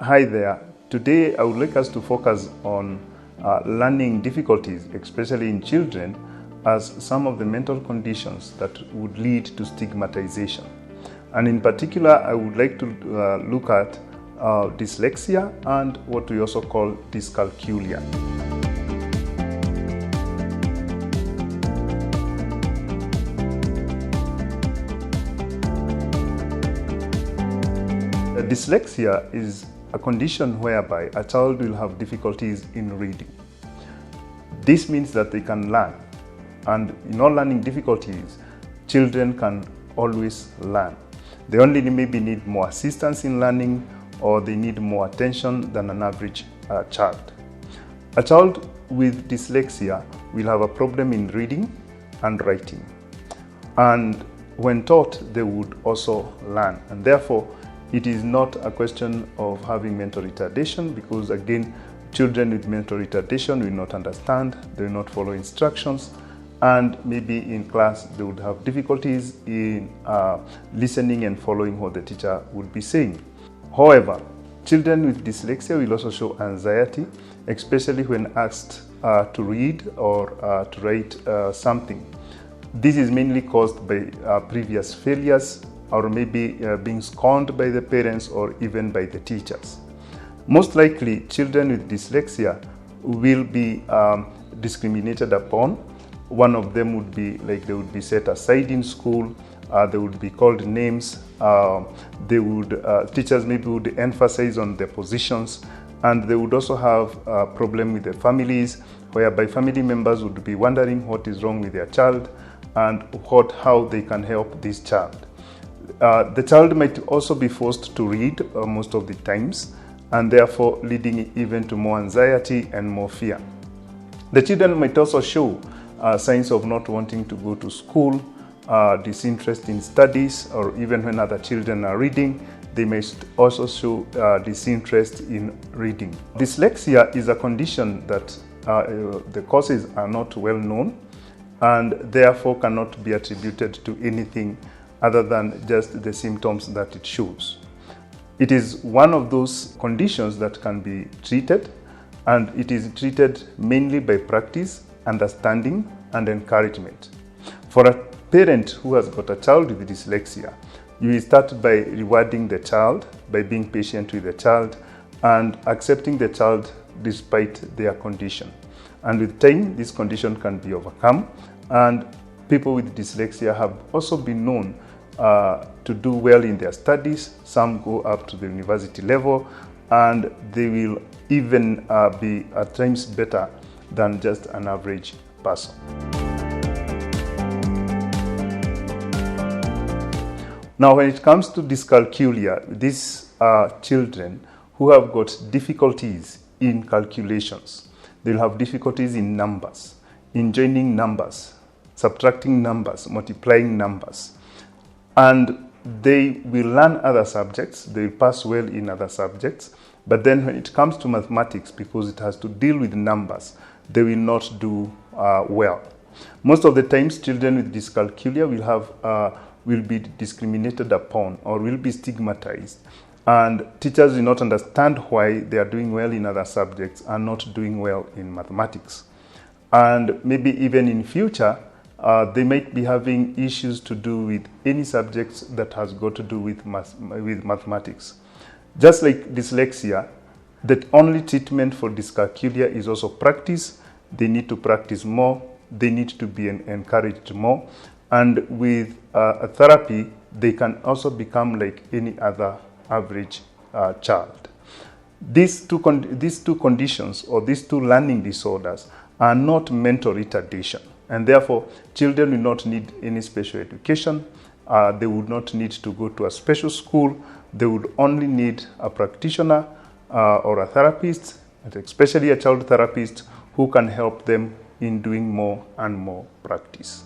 Hi there. Today I would like us to focus on learning difficulties, especially in children, as some of the mental conditions that would lead to stigmatization. And in particular, I would like to look at dyslexia and what we also call dyscalculia. Dyslexia is a condition whereby a child will have difficulties in reading. This means that they can learn, and in all learning difficulties, children can always learn. They only maybe need more assistance in learning, or they need more attention than an average child. A child with dyslexia will have a problem in reading and writing, and when taught, they would also learn, and therefore it is not a question of having mental retardation, because again, children with mental retardation will not understand, they will not follow instructions, and maybe in class they would have difficulties in listening and following what the teacher would be saying. However, children with dyslexia will also show anxiety, especially when asked to read or to write something. This is mainly caused by previous failures, or maybe being scorned by the parents or even by the teachers. Most likely, children with dyslexia will be discriminated upon. One of them would be like they would be set aside in school, they would be called names, teachers maybe would emphasize on their positions, and they would also have a problem with their families, whereby family members would be wondering what is wrong with their child and how they can help this child. The child might also be forced to read most of the times, and therefore leading even to more anxiety and more fear. The children might also show signs of not wanting to go to school, disinterest in studies, or even when other children are reading, they may also show disinterest in reading. Dyslexia is a condition that the causes are not well known, and therefore cannot be attributed to anything other than just the symptoms that it shows. It is one of those conditions that can be treated, and it is treated mainly by practice, understanding, and encouragement. For a parent who has got a child with dyslexia, you will start by rewarding the child, by being patient with the child, and accepting the child despite their condition. And with time, this condition can be overcome, and people with dyslexia have also been known to do well in their studies. Some go up to the university level, and they will even be at times better than just an average person. Now, when it comes to dyscalculia, these are children who have got difficulties in calculations. They'll have difficulties in numbers, in joining numbers, subtracting numbers, multiplying numbers. And they will learn other subjects, they will pass well in other subjects, but then when it comes to mathematics, because it has to deal with numbers, they will not do well. Most of the times, children with dyscalculia will be discriminated upon or will be stigmatized, and teachers will not understand why they are doing well in other subjects and not doing well in mathematics. And maybe even in future, they might be having issues to do with any subjects that has got to do with mathematics. Just like dyslexia, the only treatment for dyscalculia is also practice. They need to practice more. They need to be encouraged more. And with a therapy, they can also become like any other average child. These two conditions, or these two learning disorders, are not mental retardation. And therefore, children will not need any special education. They would not need to go to a special school. They would only need a practitioner or a therapist, and especially a child therapist, who can help them in doing more and more practice.